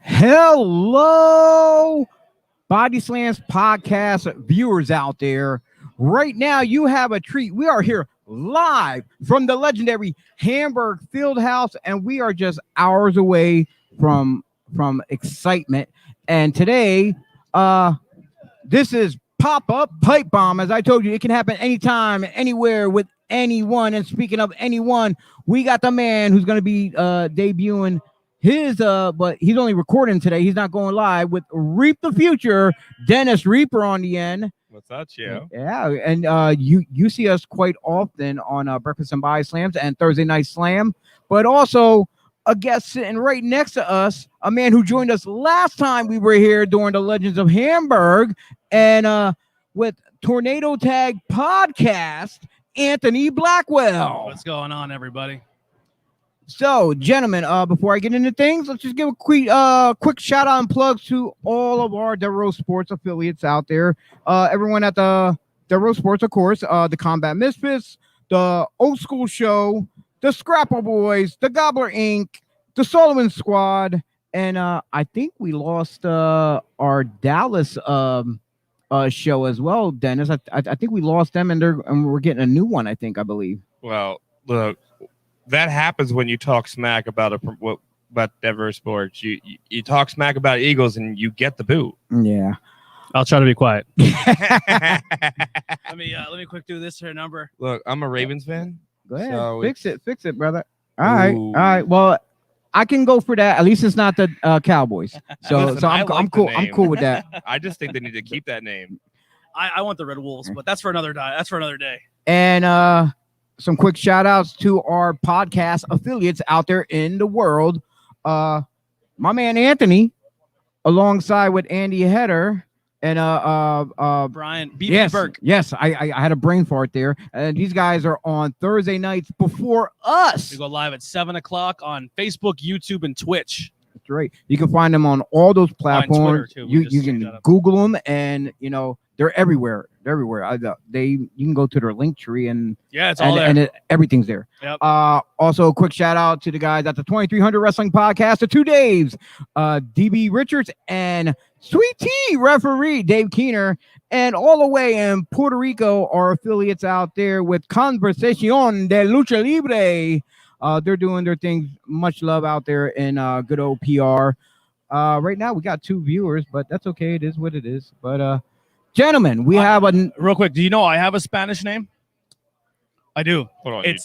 Hello, Body Slams podcast viewers out there. Right now, you have a treat. We are here live from the legendary Hamburg Fieldhouse, and we are just hours away from excitement. And today, this is pop-up pipe bomb. As I told you, it can happen anytime, anywhere, with anyone. And speaking of anyone, we got the man who's going to be debuting his but he's only recording today. He's not going live with Reap the Future, Dennis Reaper on the end. What's up, Gio? Yeah, and you see us quite often on Breakfast and Body Slams and Thursday Night Slam, but also a guest sitting right next to us, a man who joined us last time we were here during the Legends of Hamburg, and with Tornado Tag Podcast, Anthony Blackwell. What's going on, everybody? So, gentlemen, before I get into things, let's just give a quick shout out and plugs to all of our Devereaux Sports affiliates out there. Everyone at the Devereaux Sports, of course, the Combat Misfits, the Old School Show, the Scrapple Boys, the Gobbler Inc., the Sullivan Squad, and I think we lost our Dallas show as well, Dennis. I think we lost them, and we're getting a new one, I believe. Well, look, that happens when you talk smack about Denver sports. You talk smack about Eagles, and you get the boot. Yeah. I'll try to be quiet. let me quick do this here number. Look, I'm a Ravens fan. Go ahead, So fix it, brother. All right. Well, I can go for that. At least it's not the Cowboys. So, Listen, I'm cool. I'm cool with that. I just think they need to keep that name. I want the Red Wolves, but that's for another day. And some quick shout outs to our podcast affiliates out there in the world. My man Anthony, alongside with Andy Header and Brian B. Burke. Yes, I had a brain fart there. And these guys are on Thursday nights before us. We go live at 7:00 on Facebook, YouTube, and Twitch. That's right. You can find them on all those platforms. Twitter, too. You can Google them, and they're everywhere. They're everywhere. You can go to their link tree, and it's all there. And everything's there. Yep. Also, a quick shout out to the guys at the 2300 Wrestling Podcast, the two Daves, DB Richards and Sweet Tea referee Dave Keener, and all the way in Puerto Rico, our affiliates out there with Conversación de Lucha Libre. They're doing their thing. Much love out there in good old PR. Right now, we got 2 viewers, but that's okay. It is what it is. But gentlemen, we have a real quick. Do you know I have a Spanish name? I do. Hold on,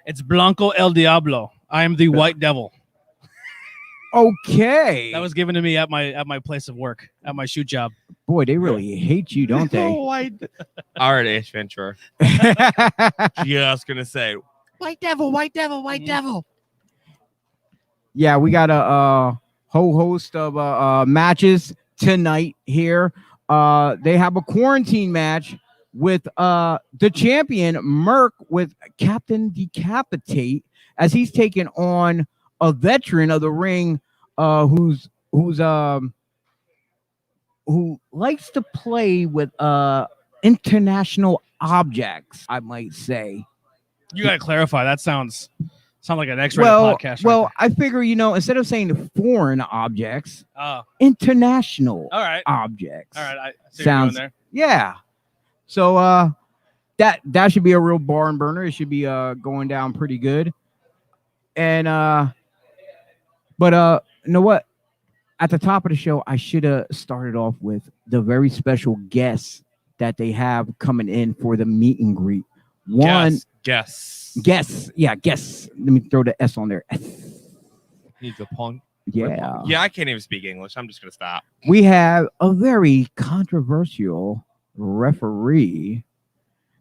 It's Blanco el Diablo. I am the White Devil. Okay. That was given to me at my place of work, at my shoot job. Boy, they really hate you, don't they? All right, Ace Ventura. Just gonna say, White Devil, White Devil, White Devil. Yeah, we got a whole host of matches tonight here. They have a quarantine match with the champion Merc with Captain Decapitate, as he's taking on a veteran of the ring who likes to play with international objects, I might say. You gotta clarify. That sounds like an X-rated podcast. Well, I figure, instead of saying foreign objects, international objects. All right. I see sounds what you're doing there. Yeah. So that should be a real barn burner. It should be going down pretty good. And but you know what? At the top of the show, I should have started off with the very special guests that they have coming in for the meet and greet. Guess. Yeah, guess. Let me throw the S on there. Needs a pun. Yeah. Yeah, I can't even speak English. I'm just gonna stop. We have a very controversial referee,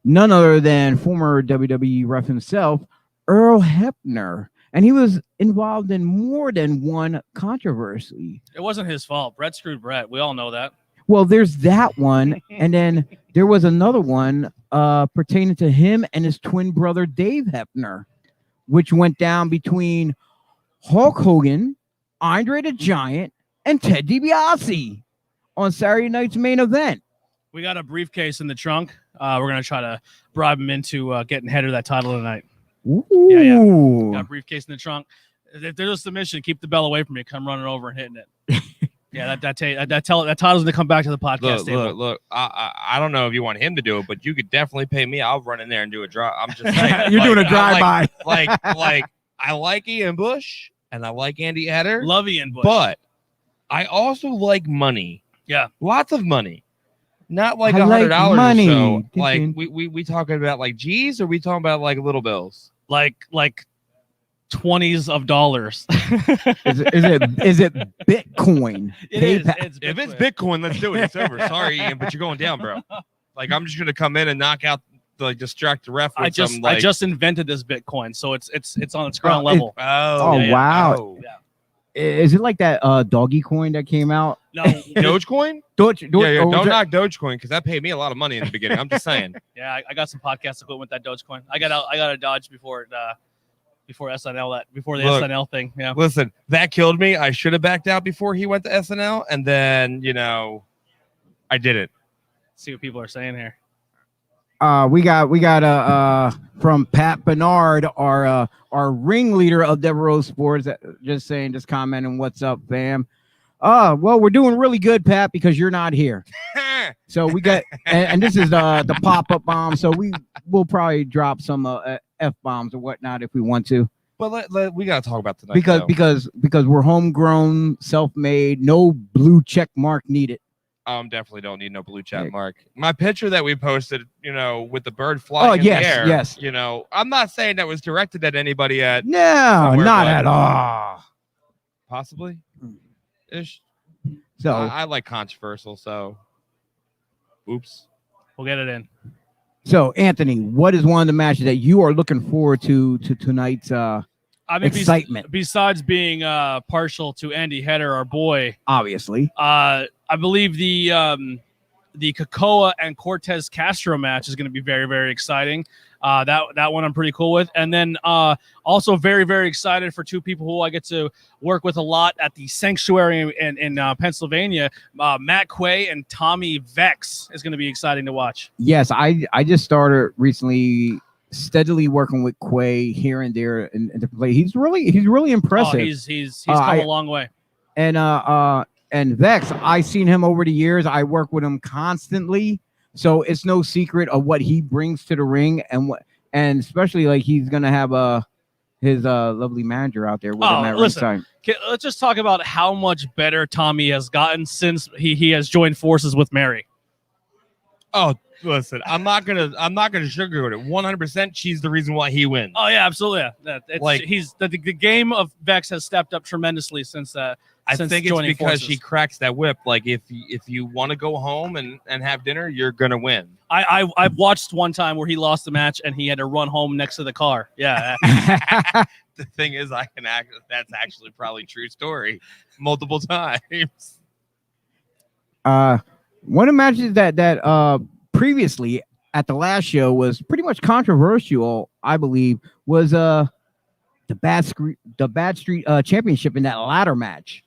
none other than former WWE ref himself, Earl Hebner. And he was involved in more than one controversy. It wasn't his fault. Brett screwed Brett. We all know that. Well, there's that one. And then there was another one pertaining to him and his twin brother, Dave Hebner, which went down between Hulk Hogan, Andre the Giant, and Ted DiBiase on Saturday night's main event. We got a briefcase in the trunk. We're going to try to bribe him into getting head of that title tonight. Ooh. Yeah. Got a briefcase in the trunk. If there's a submission, keep the bell away from me. Come running over and hitting it. Yeah, that title's gonna come back to the podcast table. Look. I don't know if you want him to do it, but you could definitely pay me. I'll run in there and do a draw. I'm just saying. You're doing a drive-by. Like I like Ian Bush and I like Andy Eder. Love Ian Bush, but I also like money. Yeah, lots of money. Not like $100 or so. Like we talking about like G's, or we talking about like little bills? Like 20s of dollars. Is it Bitcoin? It is. If it's Bitcoin, let's do it. It's over. Sorry, Ian, but you're going down, bro. Like I'm just gonna come in and knock out, distract the ref. With I just invented this Bitcoin, so it's on its ground level. Wow. Oh. Yeah. Is it like that doggy coin that came out? No, Dogecoin. Yeah. Don't knock Dogecoin because that paid me a lot of money in the beginning. I'm just saying. Yeah, I got some podcast equipment with that Dogecoin. I got a Dodge before SNL before the SNL thing. Yeah. Listen, that killed me. I should have backed out before he went to SNL, and then I didn't. See what people are saying here. We got from Pat Bernard, our ringleader of Devereaux Sports, just commenting, what's up, fam? Well, we're doing really good, Pat, because you're not here. So we got, and this is the pop-up bomb. So we'll probably drop some F-bombs or whatnot if we want to. But we gotta talk about tonight because we're homegrown, self-made, no blue check mark needed. Definitely don't need no blue check mark. My picture that we posted, with the bird flying in the air. Yes. I'm not saying that was directed at anybody at. No, not at all. Possibly. Ish. So I like controversial. So, oops. We'll get it in. So, Anthony, what is one of the matches that you are looking forward to tonight's excitement? Besides being partial to Andy Eder, our boy, obviously. I believe the Kakoa and Cortez Castro match is going to be very, very exciting. That one I'm pretty cool with. And then also very, very excited for two people who I get to work with a lot at the Sanctuary in Pennsylvania. Matt Quay and Tommy Vex is going to be exciting to watch. Yes, I just started recently steadily working with Quay here and there in the play. He's really impressive. He's come a long way. And Vex, I've seen him over the years. I work with him constantly. So it's no secret of what he brings to the ring, and especially like he's gonna have his lovely manager out there with him at ringside. Let's just talk about how much better Tommy has gotten since he has joined forces with Mary. Oh, listen, I'm not gonna sugarcoat it. 100%, she's the reason why he wins. Oh yeah, absolutely. Yeah. The game of Vex has stepped up tremendously since. I think it's because forces. she cracks that whip. Like if you want to go home and have dinner, you're gonna win. I've watched one time where he lost the match and he had to run home next to the car. Yeah. The thing is, that's actually probably true story, multiple times. One of the matches that previously at the last show was pretty much controversial, I believe, was the Bad Street Championship in that ladder match.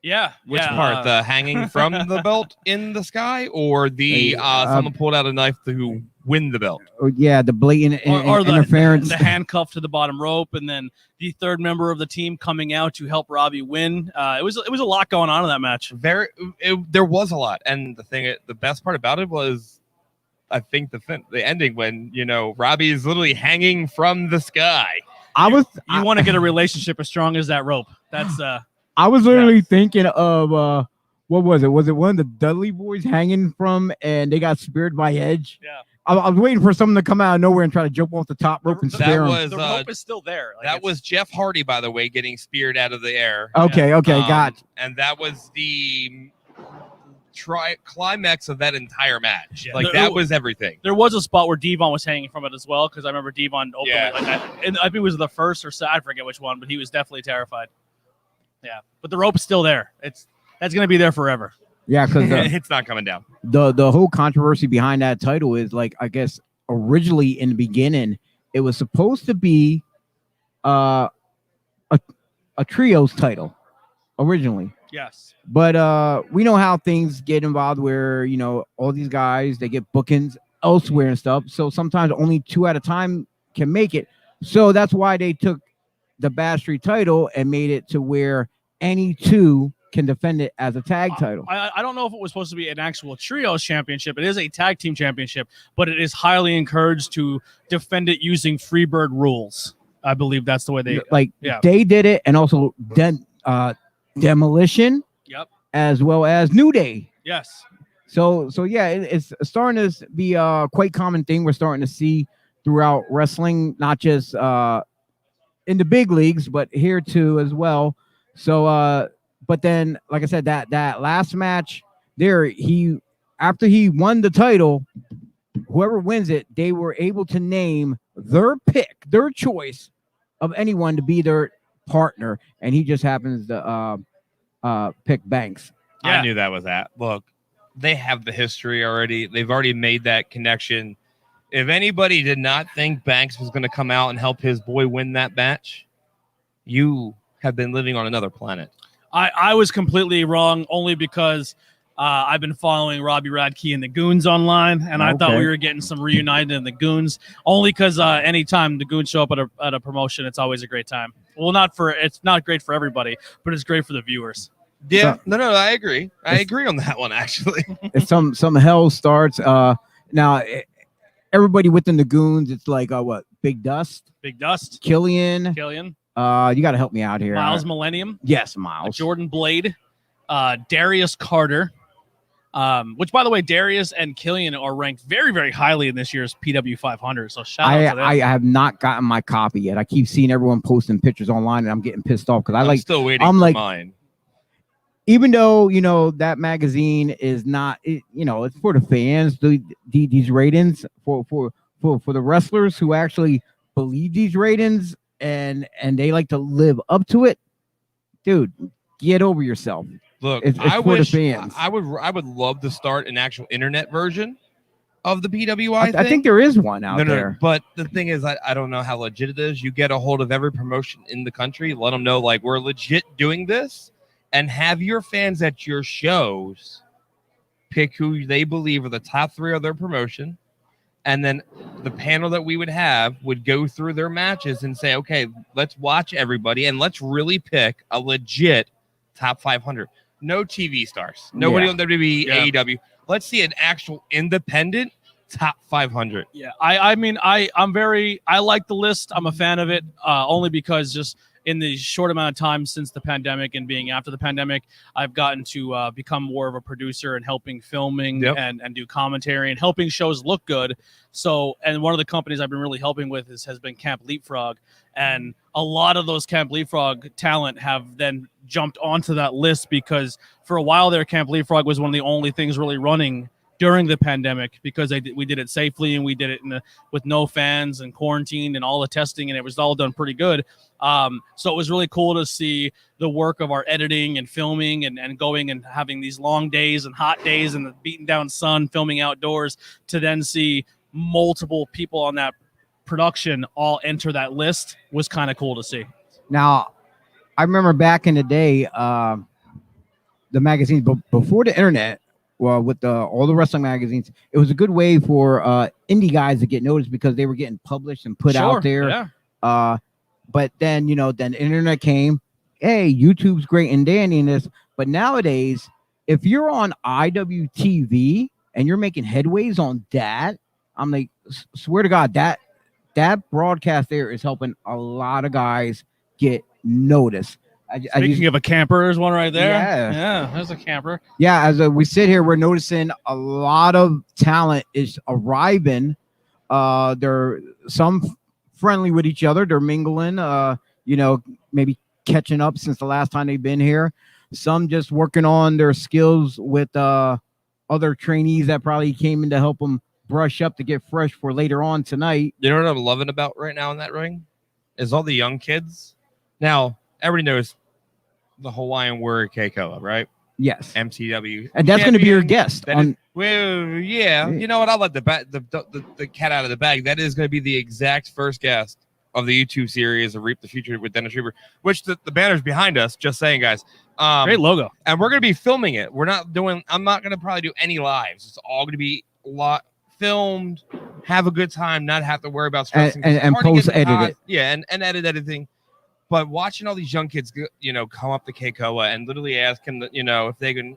Yeah. Which part? The hanging from the belt in the sky, or the someone pulled out a knife to win the belt? Yeah, the blatant or interference, the handcuff to the bottom rope, and then the third member of the team coming out to help Robbie win. It was a lot going on in that match. There was a lot, and the best part about it was, I think the ending when Robbie is literally hanging from the sky. You want to get a relationship as strong as that rope. That's I was literally thinking of what was it? Was it one of the Dudley boys hanging from and they got speared by Edge? Yeah. I was waiting for someone to come out of nowhere and try to jump off the top rope and spear him. The rope is still there. That was Jeff Hardy, by the way, getting speared out of the air. Okay, got it. And that was the climax of that entire match. Yeah. That was everything. There was a spot where Devon was hanging from it as well, because I remember Devon openly and I think it was the first or second, I forget which one, but he was definitely terrified. Yeah, but the rope is still there. That's going to be there forever. Yeah, because it's not coming down. The whole controversy behind that title is, like, I guess originally in the beginning it was supposed to be a trios title originally. Yes. But we know how things get involved where, all these guys, they get bookings elsewhere and stuff. So sometimes only two at a time can make it. So that's why they took the Bad Street title and made it to where any two can defend it as a tag title. I don't know if it was supposed to be an actual trios championship. It is a tag team championship, but it is highly encouraged to defend it using Freebird rules. I believe that's the way they they did it, and also Demolition, as well as New Day. Yes. So yeah, it's starting to be a quite common thing we're starting to see throughout wrestling, not just in the big leagues, but here too as well. So but then, like I said, that last match there, after he won the title, whoever wins it, they were able to name their pick, their choice of anyone to be their partner, and he just happens to pick Banks. Yeah. I knew that was that. Look, they have the history already. They've already made that connection. If anybody did not think Banks was going to come out and help his boy win that match, you have been living on another planet. I was completely wrong, only because I've been following Robbie Radke and the Goons online, and I thought we were getting some reunited in the Goons, only because anytime the Goons show up at a promotion, it's always a great time. Well, it's not great for everybody, but it's great for the viewers. Yeah, no, I agree. I agree on that one, actually. If some hell starts, now everybody within the Goons, it's like what? Big Dust, Killian. You got to help me out here. Miles Millennium. Yes, Miles. Jordan Blade, Darius Carter. Which, by the way, Darius and Killian are ranked very, very highly in this year's PW 500. So shout out to them. I have not gotten my copy yet. I keep seeing everyone posting pictures online, and I'm getting pissed off because I'm still waiting for mine. Even though that magazine is not, it's for the fans. These ratings for the wrestlers who actually believe these ratings and they like to live up to it. Dude, get over yourself. Look, it's I for wish the fans. I would love to start an actual internet version of the PWI thing. I think there is one out there. But the thing is, I don't know how legit it is. You get a hold of every promotion in the country, let them know we're legit doing this, and have your fans at your shows pick who they believe are the top three of their promotion. And then the panel that we would have would go through their matches and say, okay, let's watch everybody and let's really pick a legit top 500. No TV stars. Nobody on WWE, AEW. Let's see an actual independent top 500. Yeah, I mean, I like the list. I'm a fan of it, only because just in the short amount of time since the pandemic and being after the pandemic, I've gotten to become more of a producer and helping filming and do commentary and helping shows look good. So, and one of the companies I've been really helping with has been Camp Leapfrog. And a lot of those Camp Leapfrog talent have then jumped onto that list because for a while there, Camp Leapfrog was one of the only things really running during the pandemic because we did it safely and we did it with no fans and quarantine and all the testing, and it was all done pretty good. So it was really cool to see the work of our editing and filming and going and having these long days and hot days and the beaten down sun filming outdoors to then see multiple people on that production all enter that list was kind of cool to see. Now, I remember back in the day, the magazines, before the internet, well, with all the wrestling magazines, it was a good way for indie guys to get noticed because they were getting published and put out there. Yeah. But then, then the internet came. Hey, YouTube's great and dandy in this. But nowadays, if you're on IWTV and you're making headways on that, I'm like, swear to God, that broadcast there is helping a lot of guys get noticed. Speaking of a camper, there's one right there. Yeah, there's a camper. Yeah, as we sit here, we're noticing a lot of talent is arriving. They're some friendly with each other. They're mingling, maybe catching up since the last time they've been here. Some just working on their skills with other trainees that probably came in to help them brush up to get fresh for later on tonight. You know what I'm loving about right now in that ring is all the young kids. Now, everybody knows the Hawaiian Warrior Keikoa, right? Yes. MTW. And that's going to be your guest. Yeah. You know what? I'll let the cat out of the bag. That is going to be the exact first guest of the YouTube series of Reap the Future with Dennis Reaper, which the banner's behind us. Just saying, guys. Great logo. And we're going to be filming it. I'm not going to probably do any lives. It's all going to be a lot filmed, have a good time, not have to worry about stressing. And post-edit it. Yeah, and edit everything. But watching all these young kids, come up to Keikoa and literally ask him, if they can,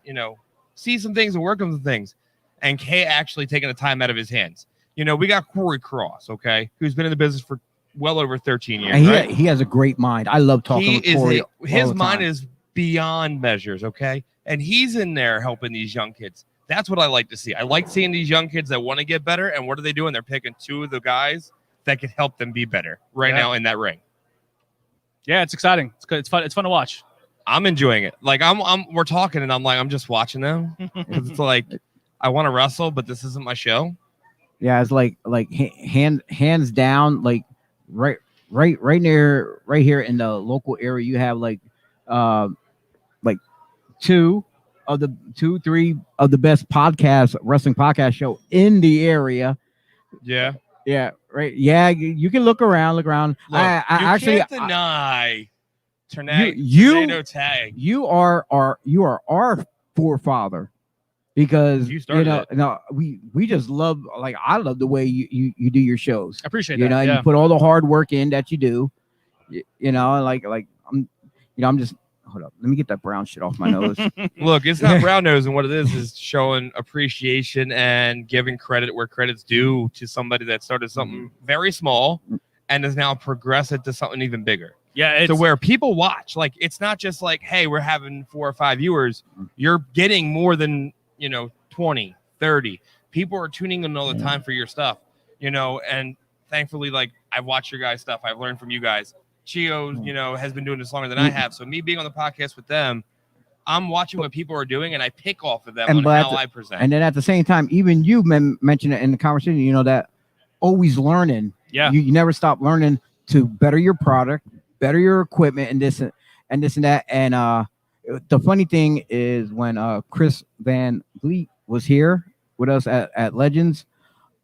see some things and work on some things, and Kay actually taking the time out of his hands. We got Corey Cross, okay, who's been in the business for well over 13 years. And he has a great mind. I love talking with Corey. His mind is beyond measures, okay, and he's in there helping these young kids. That's what I like to see. I like seeing these young kids that want to get better, and what are they doing? They're picking two of the guys that can help them be better now in that ring. Yeah, it's exciting. It's good. It's fun. It's fun to watch. I'm enjoying it. Like we're talking, and I'm just watching them because it's like I want to wrestle, but this isn't my show. Yeah, it's like hands down, like right here in the local area, you have like three of the best wrestling podcast show in the area. Yeah. Yeah, right. Yeah, you can look around. Look, I actually can't deny tornado tag. You are our forefather because you started we just love, like, I love the way you do your shows. I appreciate that. You put all the hard work in that you do. I'm just. Hold up. Let me get that brown shit off my nose. Look, it's not brown nose, and what it is showing appreciation and giving credit where credit's due to somebody that started something very small and has now progressed to something even bigger. Yeah, to where people watch. Like, it's not just like, hey, we're having 4 or 5 viewers. You're getting more than 20, 30. People are tuning in all the time for your stuff. And thankfully, like, I've watched your guys' stuff. I've learned from you guys. Chio, has been doing this longer than I have. So me being on the podcast with them, I'm watching what people are doing, and I pick off of them on how I present. And then at the same time, even you mentioned it in the conversation, that always learning. Yeah. You never stop learning to better your product, better your equipment, and this and that. And the funny thing is when Chris Van Vliet was here with us at Legends,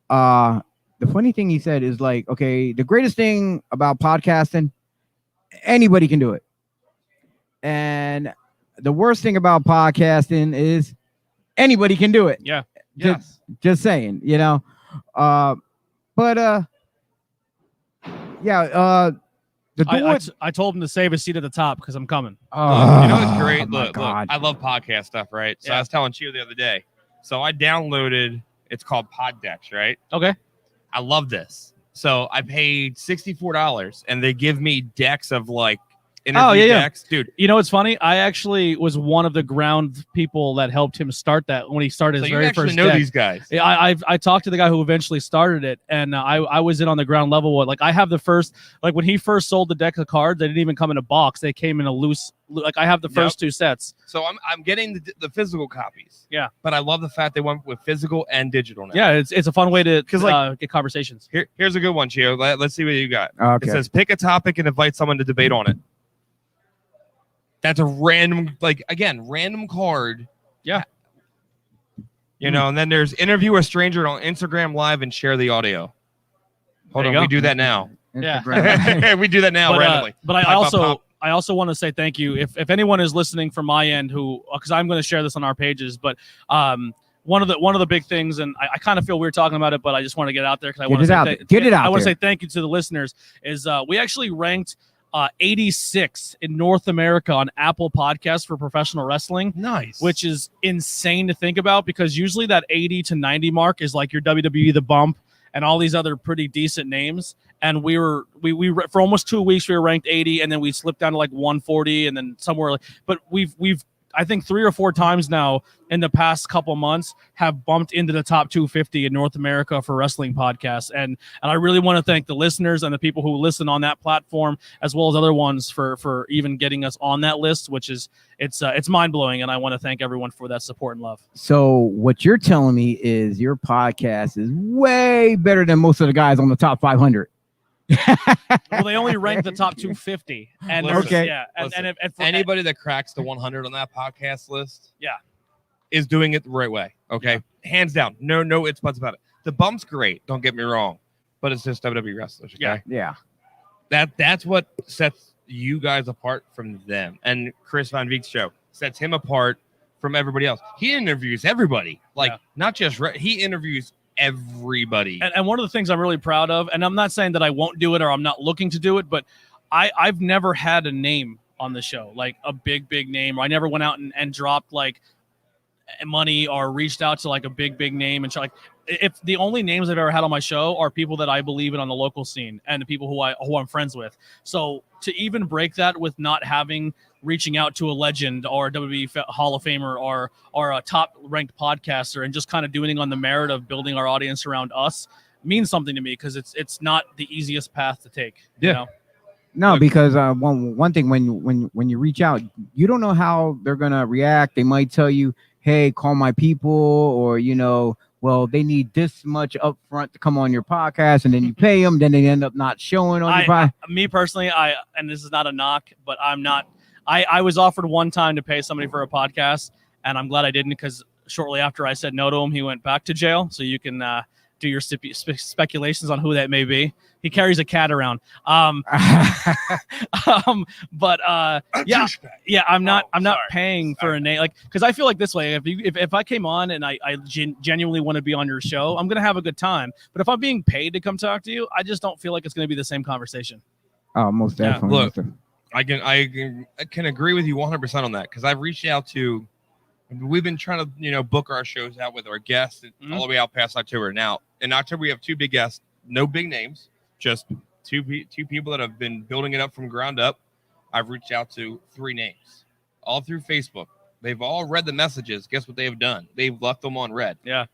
the funny thing he said is like, okay, the greatest thing about podcasting, anybody can do it. And the worst thing about podcasting is anybody can do it. Yeah. Just saying, I told him to save a seat at the top because I'm coming. It's great. Look, God. I love podcast stuff, right? So I was telling Chio the other day. So I downloaded, it's called Poddex, right? Okay. I love this. So I paid $64 and they give me decks of like interview decks. Dude. It's funny. I actually was one of the ground people that helped him start that when he started his very first know deck. These guys. I talked to the guy who eventually started it, and I was in on the ground level. Like, I have the first, like, when he first sold the deck of cards, they didn't even come in a box. They came in a loose, like, I have the first 2 sets. So I'm getting the physical copies. Yeah. But I love the fact they went with physical and digital now. Yeah, it's a fun way to get conversations. Here's a good one, Chio. Let's see what you got. Okay. It says pick a topic and invite someone to debate on it. That's a random, random card. Yeah. And then there's interview a stranger on Instagram Live and share the audio. Hold on, we do that now. Yeah. We do that now randomly. But I also want to say thank you. If anyone is listening from my end because I'm going to share this on our pages, but one of the big things, and I kind of feel weird talking about it, but I just want to get it out there because I want to get it out. I want to say thank you to the listeners. Is we actually ranked 86 in North America on Apple Podcasts for professional wrestling. Nice. Which is insane to think about because usually that 80 to 90 mark is like your WWE The Bump and all these other pretty decent names. And we for almost 2 weeks we were ranked 80, and then we slipped down to like 140, and then somewhere but we've I think 3 or 4 times now in the past couple months have bumped into the top 250 in North America for wrestling podcasts. And I really want to thank the listeners and the people who listen on that platform, as well as other ones for even getting us on that list, which is, it's mind blowing. And I want to thank everyone for that support and love. So what you're telling me is your podcast is way better than most of the guys on the top 500. Well, they only rank the top 250. And listen, yeah, and for anybody that cracks the 100 on that podcast list, is doing it the right way. Okay, hands down, no ifs buts about it. The bump's great, don't get me wrong, but it's just WWE wrestlers. Okay, yeah. That's what sets you guys apart from them. And Chris Van Vliet's show sets him apart from everybody else. He interviews everybody, not just he interviews everybody. And one of the things I'm really proud of, and I'm not saying that I won't do it or I'm not looking to do it, but I've never had a name on the show, like a big name. I never went out and dropped like money or reached out to like a big name and like, if the only names I've ever had on my show are people that I believe in on the local scene and the people who I'm friends with. So to even break that with not reaching out to a legend or a WWE Hall of Famer or a top ranked podcaster and just kind of doing it on the merit of building our audience around us means something to me, because it's not the easiest path to take. Yeah. You know? No, because one thing, when you reach out, you don't know how they're gonna react. They might tell you, "Hey, call my people," or well, they need this much up front to come on your podcast, and then you pay them, then they end up not showing on your podcast. Me personally, and this is not a knock, but I'm not. I was offered one time to pay somebody for a podcast, and I'm glad I didn't, because shortly after I said no to him, he went back to jail. So you can do your speculations on who that may be. He carries a cat around. Yeah, I'm not paying for a name, like, because I feel like this way. If I came on and I genuinely want to be on your show, I'm gonna have a good time. But if I'm being paid to come talk to you, I just don't feel like it's gonna be the same conversation. Oh, most definitely. Look, I can agree with you 100% on that, because I've reached out to. We've been trying to book our shows out with our guests all the way out past October. Now in October we have 2 big guests, no big names. Just two people that have been building it up from ground up. I've reached out to 3 names, all through Facebook. They've all read the messages. Guess what they've done? They've left them on red. Yeah.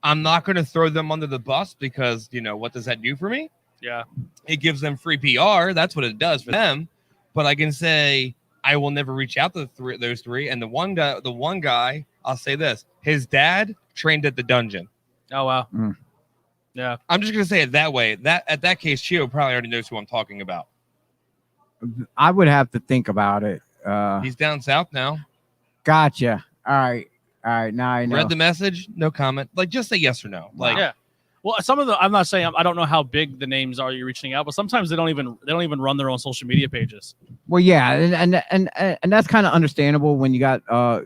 I'm not going to throw them under the bus, because, what does that do for me? Yeah. It gives them free PR. That's what it does for them. But I can say I will never reach out to those 3. And the one guy, I'll say this: his dad trained at the dungeon. Oh, wow. Mm. Yeah, I'm just gonna say it that way. At that case, Chio probably already knows who I'm talking about. I would have to think about it. He's down south now. Gotcha. All right. Now I know. Read the message. No comment. Like, just say yes or no. Like, yeah. Well, some of I'm not saying, I don't know how big the names are you're reaching out, but sometimes they don't even run their own social media pages. Well, yeah, and that's kind of understandable when you got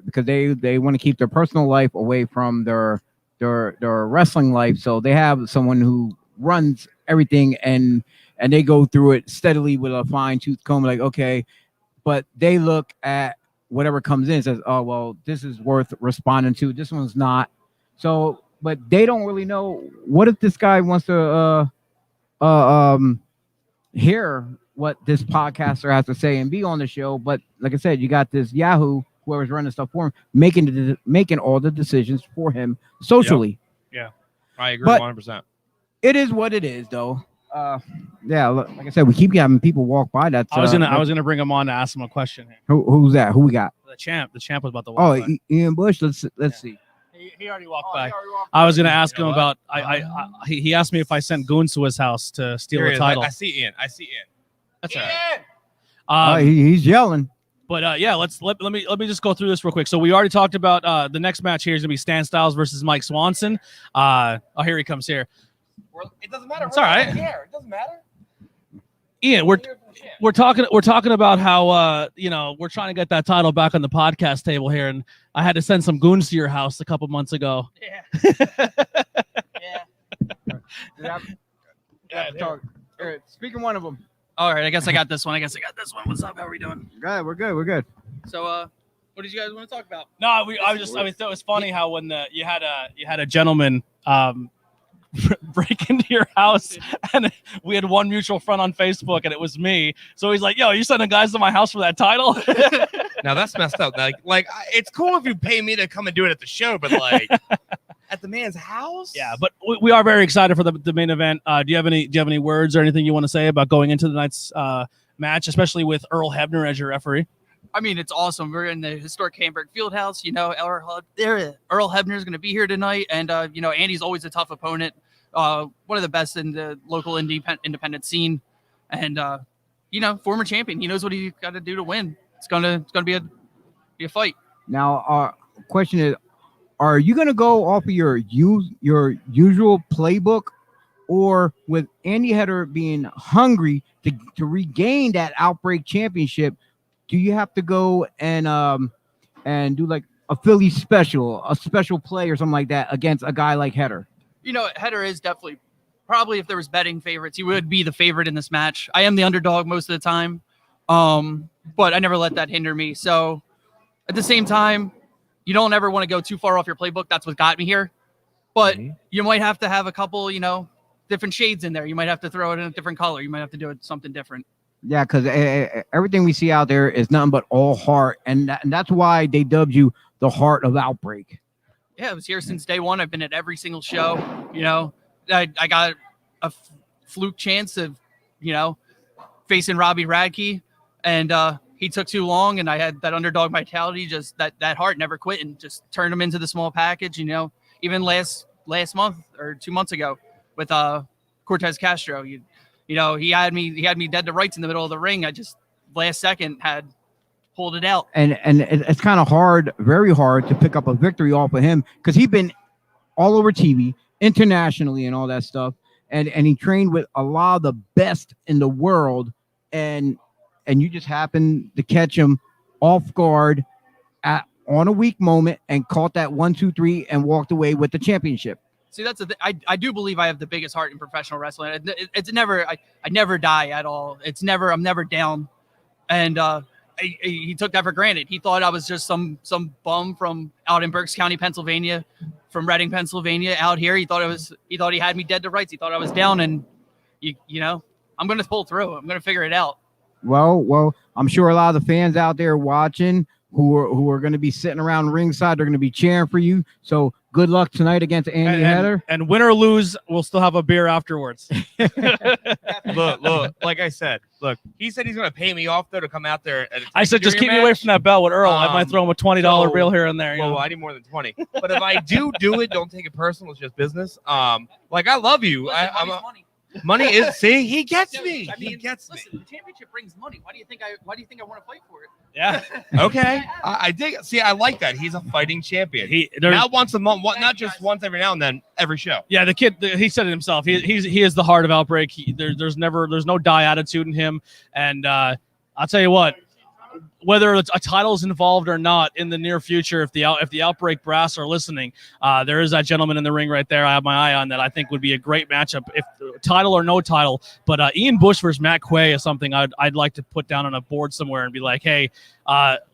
because they want to keep their personal life away from their wrestling life, so they have someone who runs everything, and they go through it steadily with a fine-tooth comb, like, okay, but they look at whatever comes in and says, oh, well, this is worth responding to, this one's not. So, but they don't really know, what if this guy wants to hear what this podcaster has to say and be on the show, but like I said, you got this Yahoo, whoever's running stuff for him, making all the decisions for him socially. Yep. Yeah, I agree 100%. It is what it is, though. Yeah, like I said, we keep having people walk by. That's I was gonna bring him on to ask him a question. Who's that? Who we got? The champ was about to walk by. Ian Bush. Let's see. He already walked by. I was gonna ask him about. He asked me if I sent goons to his house to steal the title. I see Ian. That's all right. He's yelling. But yeah, let me just go through this real quick. So we already talked about the next match here is gonna be Stan Styles versus Mike Swanson. Here he comes here. It doesn't matter. It's all right. It doesn't matter. Ian, we're talking about how we're trying to get that title back on the podcast table here, and I had to send some goons to your house a couple months ago. Yeah. Speaking one of them. All right, I guess I got this one. What's up? How are we doing? Good, we're good. So, what did you guys want to talk about? No, I thought it was funny how when you had a gentleman break into your house, and we had one mutual friend on Facebook, and it was me. So he's like, "Yo, you sending guys to my house for that title?" Now that's messed up. Like it's cool if you pay me to come and do it at the show, but like at the man's house. Yeah, but we are very excited for the main event. Do you have any words or anything you want to say about going into the night's match, especially with Earl Hebner as your referee? I mean, it's awesome. We're in the historic Hamburg Fieldhouse. Earl Hebner is going to be here tonight, and Andy's always a tough opponent. One of the best in the local independent scene, and former champion. He knows what he's got to do to win. It's gonna be a fight. Now, our question is: are you gonna go off of your usual playbook, or with Andy Header being hungry to regain that Outbreak championship? Do you have to go and do like a Philly special, a special play or something like that against a guy like Header? Header is definitely probably if there was betting favorites, he would be the favorite in this match. I am the underdog most of the time, but I never let that hinder me. So at the same time, you don't ever want to go too far off your playbook. That's what got me here. But you might have to have a couple, different shades in there. You might have to throw it in a different color. You might have to do it something different. Yeah, because everything we see out there is nothing but all heart, and that's why they dubbed you the Heart of Outbreak. Yeah, I was here since day one. I've been at every single show. I got a fluke chance of, facing Robbie Radke, and he took too long, and I had that underdog mentality, just that heart never quit, and just turned him into the small package. Even last month or 2 months ago with Cortez Castro, he had me dead to rights in the middle of the ring. I just last second had pulled it out. And it's kind of hard, very hard to pick up a victory off of him because he's been all over TV, internationally and all that stuff. And he trained with a lot of the best in the world. And you just happened to catch him off guard on a weak moment and caught that 1, 2, 3 and walked away with the championship. See, that's I do believe I have the biggest heart in professional wrestling. It's never I never die at all. I'm never down, and he took that for granted. He thought I was just some bum from out in Berks County, Pennsylvania, from Reading, Pennsylvania, out here. He thought he had me dead to rights. He thought I was down, and I'm gonna pull through. I'm gonna figure it out. Well, I'm sure a lot of the fans out there watching who are going to be sitting around ringside, they're going to be cheering for you. So good luck tonight against Andy Heather. And win or lose, we'll still have a beer afterwards. Look, like I said, he said he's going to pay me off, though, to come out there. I said, just keep me away from that bell with Earl. I might throw him a $20 bill here and there. Well, I need more than 20. But if I do it, don't take it personal. It's just business. I love you. Listen, money. Money is, see, he gets me. He gets me. The championship brings money. Why do you think I want to fight for it? Yeah. Okay. I dig. See, I like that. He's a fighting champion. Not once a month, not just once every now and then, every show. Yeah, the kid, he said it himself. He is the heart of Outbreak. There's no die attitude in him. And I'll tell you what, whether a title is involved or not in the near future, if the Outbreak brass are listening, there is that gentleman in the ring right there I have my eye on that I think would be a great matchup, if title or no title. But Ian Bush versus Matt Quay is something I'd like to put down on a board somewhere and be like, hey,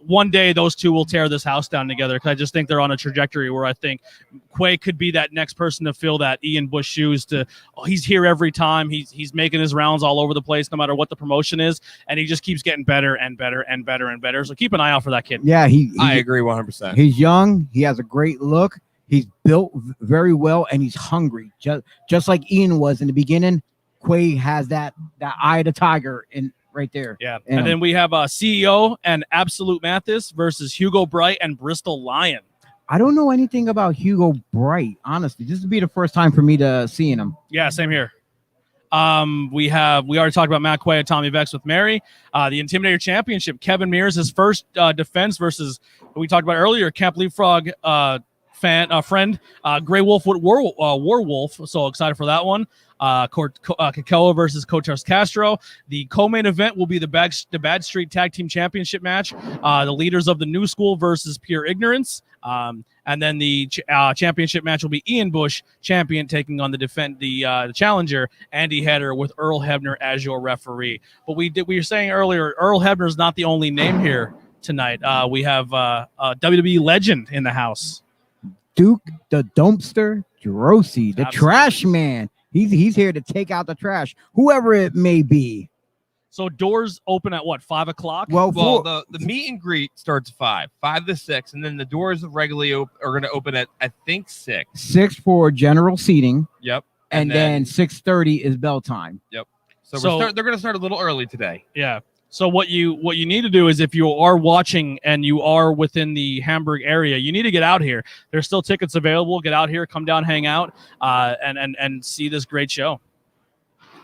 one day those two will tear this house down together, because I just think they're on a trajectory where I think Quay could be that next person to fill that Ian Bush shoes. He's here every time. He's making his rounds all over the place, no matter what the promotion is, and he just keeps getting better and better and better and better. So keep an eye out for that kid. Yeah, I agree 100%. He's young. He has a great look. He's built very well, and he's hungry, just like Ian was in the beginning. Quay has that eye of the tiger right there. Yeah, and then we have CEO and Absolute Mathis versus Hugo Bright and Bristol Lion. I don't know anything about Hugo Bright, honestly. This would be the first time for me to seeing him. Yeah, same here. We already talked about Matt Quay and Tommy Vex with Mary. The Intimidator Championship, Kevin Mears, his first defense versus we talked about earlier, Camp Leapfrog friend, Grey Wolf with Warwolf. So excited for that one. Kakoa versus Cortez Castro. The co-main event will be the Bad Street Tag Team Championship match. The leaders of the New School versus Pure Ignorance. And then the championship match will be Ian Bush, champion, taking on the challenger, Andy Header, with Earl Hebner as your referee. But we were saying earlier, Earl Hebner is not the only name here tonight. We have a WWE legend in the house. Duke the Dumpster Drosy, the Absolutely. trash man. He's here to take out the trash, whoever it may be. So doors open at what, 5 o'clock? Well, the meet and greet starts at 5 to 6, and then the doors regularly are going to open at, I think, 6. 6 for general seating. Yep. And then 6:30 is bell time. Yep. So they're going to start a little early today. Yeah. So what you need to do is, if you are watching and you are within the Hamburg area, you need to get out here. There's still tickets available. Get out here, come down, hang out, and see this great show.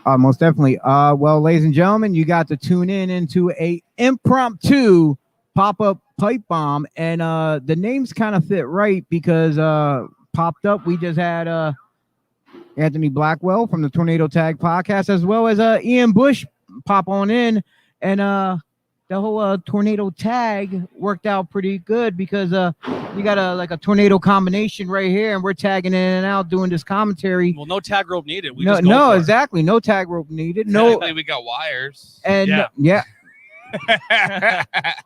Most definitely. Well, ladies and gentlemen, you got to tune into a impromptu pop-up pipe bomb, and the names kind of fit right because popped up. We just had Anthony Blackwell from the Tornado Tag Podcast, as well as Ian Bush pop on in. And tornado tag worked out pretty good because you got a tornado combination right here, and we're tagging in and out doing this commentary. Well, no tag rope needed. We No, just go no, for it. exactly. No tag rope needed. No, Technically, we got wires. and Yeah.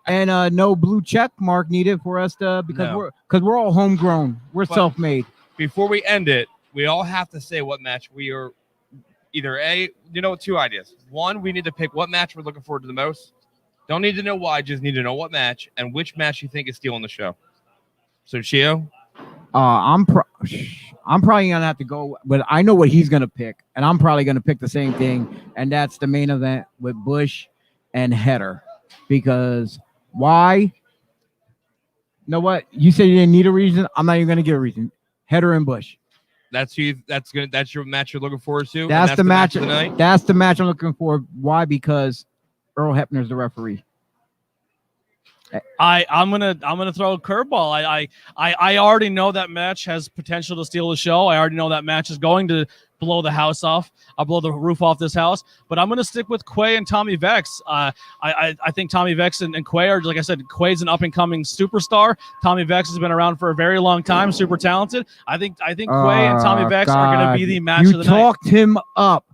and no blue check mark needed for us to because No. we're all homegrown. We're But- self-made. Before we end it, we all have to say what match we are. Either two ideas. One, we need to pick what match we're looking forward to the most. Don't need to know why, just need to know what match and which match you think is stealing the show. So, Chio, I'm probably gonna have to go, but I know what he's gonna pick, and I'm probably gonna pick the same thing, and that's the main event with Bush and Header. Because why? You know what? You said you didn't need a reason. I'm not even gonna give a reason. Header and Bush. that's your match you're looking forward to. That's and the match of the night. That's the match I'm looking for. Why? Because Earl Hebner's the referee. I'm gonna throw a curveball. I already know that match has potential to steal the show. I already know that match is going to blow the house off. I'll blow the roof off this house. But I'm gonna stick with Quay and Tommy Vex. I think Tommy Vex and Quay are, like I said, Quay's an up and coming superstar. Tommy Vex has been around for a very long time, super talented. I think Quay and Tommy Vex are gonna be the match of the night. You talked him up,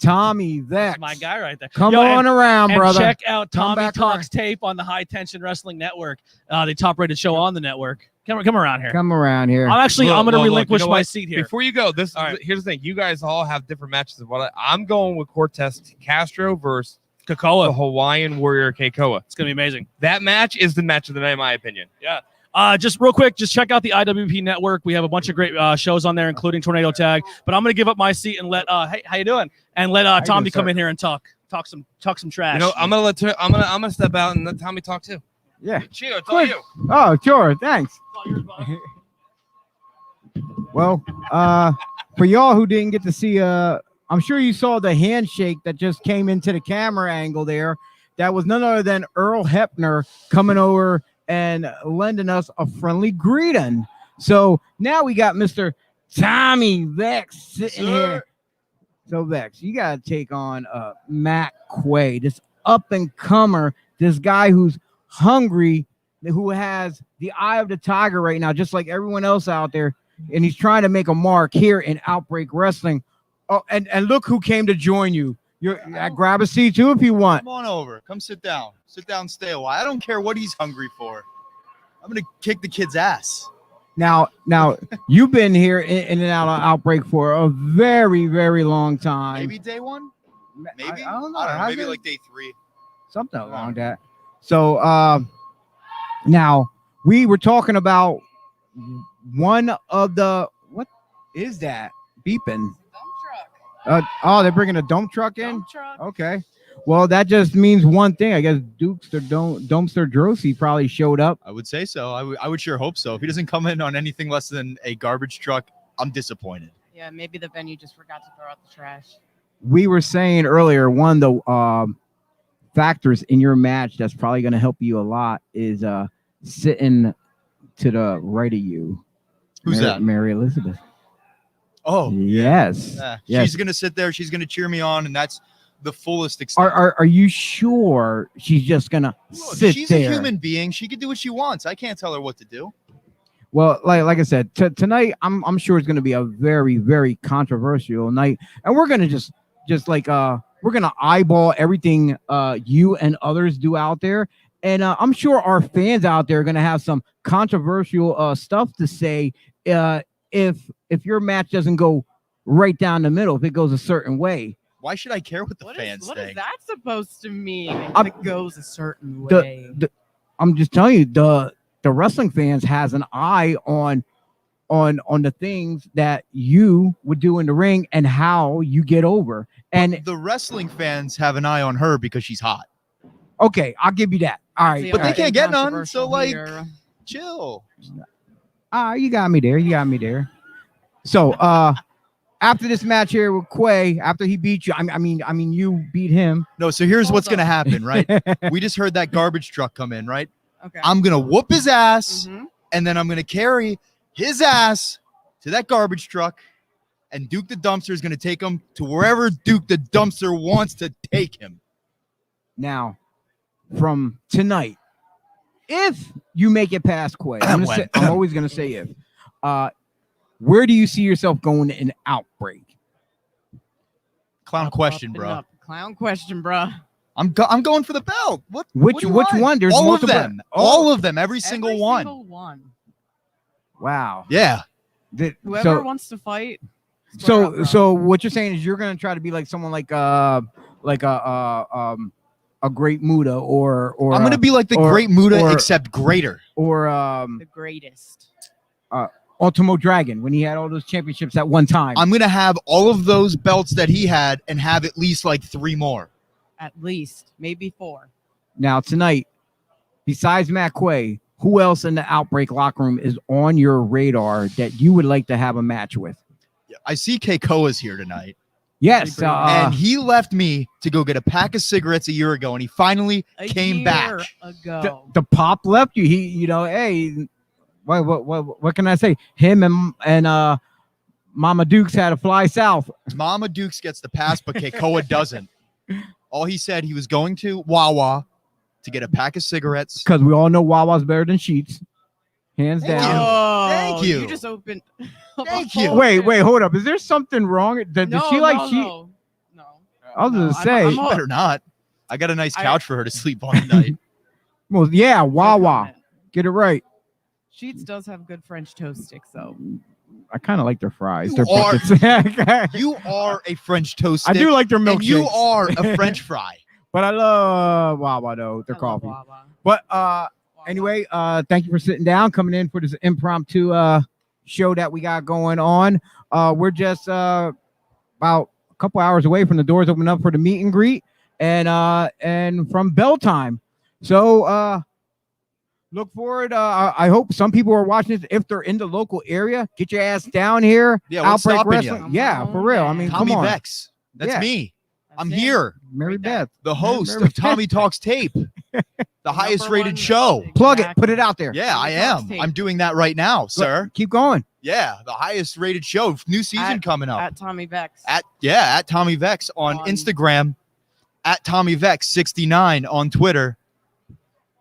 Tommy Vex. That's my guy right there. Come Yo, on around, and brother. check out Come Tommy back Talks tape on the High Tension Wrestling Network, the top-rated show on the network. Come around here. Come around here. I'm going to Look, relinquish you know my what? seat here. Before you go, All right. here's the thing. You guys all have different matches of what I'm going with. Cortez Castro versus the Kakoa. Hawaiian Warrior Keikoa. It's going to be amazing. That match is the match of the night, in my opinion. Just real quick, just check out the IWP Network. We have a bunch of great shows on there, including Tornado Tag. But I'm going to give up my seat and let hey, how you doing? And let Tommy come in here and talk some trash. You know, I'm gonna step out and let Tommy talk too. Yeah. Chio, it's all Quick. you. Oh, sure. Thanks. Well, for y'all who didn't get to see, I'm sure you saw the handshake that just came into the camera angle there. That was none other than Earl Hebner coming over and lending us a friendly greeting. So now we got Mr. Tommy Vex sitting here. So Vex, you got to take on Matt Quay, this up and comer, this guy who's hungry, who has the eye of the tiger right now, just like everyone else out there, and he's trying to make a mark here in Outbreak Wrestling. Oh, and look who came to join you. Grab a seat too if you want. Come on over. Come sit down. Sit down, stay a while. I don't care what he's hungry for. I'm gonna kick the kid's ass. Now, you've been here in and out of Outbreak for a very, very long time. Maybe day one? Maybe? I don't know. Maybe like day 3. Something along that. So now we were talking about one of the, what is that beeping? They're bringing a dump truck in. Okay, well that just means one thing. I guess Dumpster Drosy probably showed up. I would say so. I would sure hope so. If he doesn't come in on anything less than a garbage truck, I'm disappointed. Yeah, maybe the venue just forgot to throw out the trash. We were saying earlier, one of the factors in your match that's probably going to help you a lot is sitting to the right of you. Who's that? Mary Elizabeth. Oh, yes. yeah. Yes. She's gonna sit there. She's gonna cheer me on, and that's the fullest extent. Are you sure she's just gonna sit she's there? a human being. She can do what she wants. I can't tell her what to do. Well, like I said, tonight I'm sure it's gonna be a very, very controversial night, and we're gonna just like we're gonna eyeball everything you and others do out there, and I'm sure our fans out there are gonna have some controversial stuff to say. If your match doesn't go right down the middle, if it goes a certain way. Why should I care what the fans What think? is that supposed to mean? I'm- It goes a certain way. I'm just telling you, the wrestling fans has an eye on the things that you would do in the ring and how you get over. And The wrestling fans have an eye on her because she's hot. okay, I'll give you that. All right, But they all right. can't get none, Controversial so, like- here. Chill. You got me there. So after this match here with Quay, after he beat you, I mean you beat him. No, so here's Hold what's gonna on. happen, right? We just heard that garbage truck come in, right? Okay. I'm gonna whoop his ass, Mhm. and then I'm gonna carry his ass to that garbage truck, and Duke the Dumpster is gonna take him to wherever Duke the Dumpster wants to take him. Now, from tonight, if you make it past Quay, I'm always gonna say if. Where do you see yourself going in Outbreak? Clown question, Up and bro. up. Clown question, bro. I'm going for the belt. Which one? There's all multiple. of them. All of them. Every single Every one. Single one. Wow. Yeah. Whoever wants to fight. So what you're saying is you're gonna try to be like someone like a Great Muda or I'm gonna be like the Great Muda except greater. Or the greatest. Ultimo Dragon when he had all those championships at one time. I'm gonna have all of those belts that he had and have at least like 3 more. At least, maybe 4. Now tonight, besides Matt Quay, who else in the Outbreak locker room is on your radar that you would like to have a match with? I see Keikoa's here tonight. Yes, and he left me to go get a pack of cigarettes a year ago, and he finally came back. The pop left you. He, hey, what can I say? Him and Mama Dukes had to fly south. Mama Dukes gets the pass, but Keikoa doesn't. All he said he was going to Wawa to get a pack of cigarettes. Because we all know Wawa's better than Sheets. Hands down. Thank you. You just opened. Thank you. Wait, hold up. Is there something wrong? Does she like Sheets? No. I was going to say. She better not. I got a nice couch for her to sleep on tonight. Well, yeah, Wawa. Get it right. Sheets does have good French toast sticks, though. I kind of like their fries. You Their you are a French toast I stick. do like their milkshakes. And you are a French fry. But I love Wawa, though. Their coffee. But anyway, thank you for sitting down, coming in for this impromptu show that we got going on. We're just about a couple hours away from the doors opening up for the meet and greet and from bell time. So look forward. I hope some people are watching this. If they're in the local area, get your ass down here. Yeah, what's Outbreak stopping Wrestling. you? Yeah, for real. I mean, Tommy come on. Vex. That's Yeah. me. I'm it. here. Mary Beth, The host of Tommy Talks Tape, the highest rated show. plug it. Put it out there. Yeah, I Tommy Talks am. Tape. I'm doing that right now, sir. Keep going. Yeah, the highest rated show. New season coming up. At Tommy Vex. At Tommy Vex on Instagram, at Tommy Vex 69 on Twitter.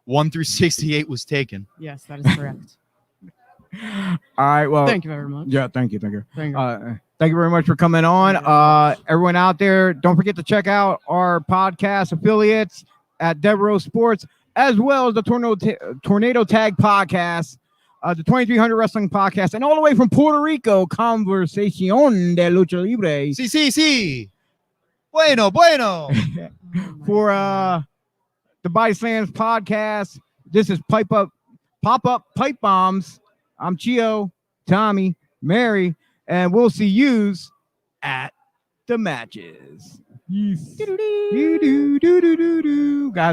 1 through 68 was taken. Yes, that is correct. All right. Well, Thank you very much. Yeah, thank you. Thank you. Thank you very much for coming on. Everyone out there, don't forget to check out our podcast affiliates at Devereaux Sports, as well as the Tornado Tag Podcast, the 2300 Wrestling Podcast, and all the way from Puerto Rico, Conversación de Lucha Libre. Sí. Bueno. For the Body Slams Podcast, this is Pop-Up Pipe Bombs. I'm Chio, Tommy, Mary, and we'll see yous at the matches. Guys.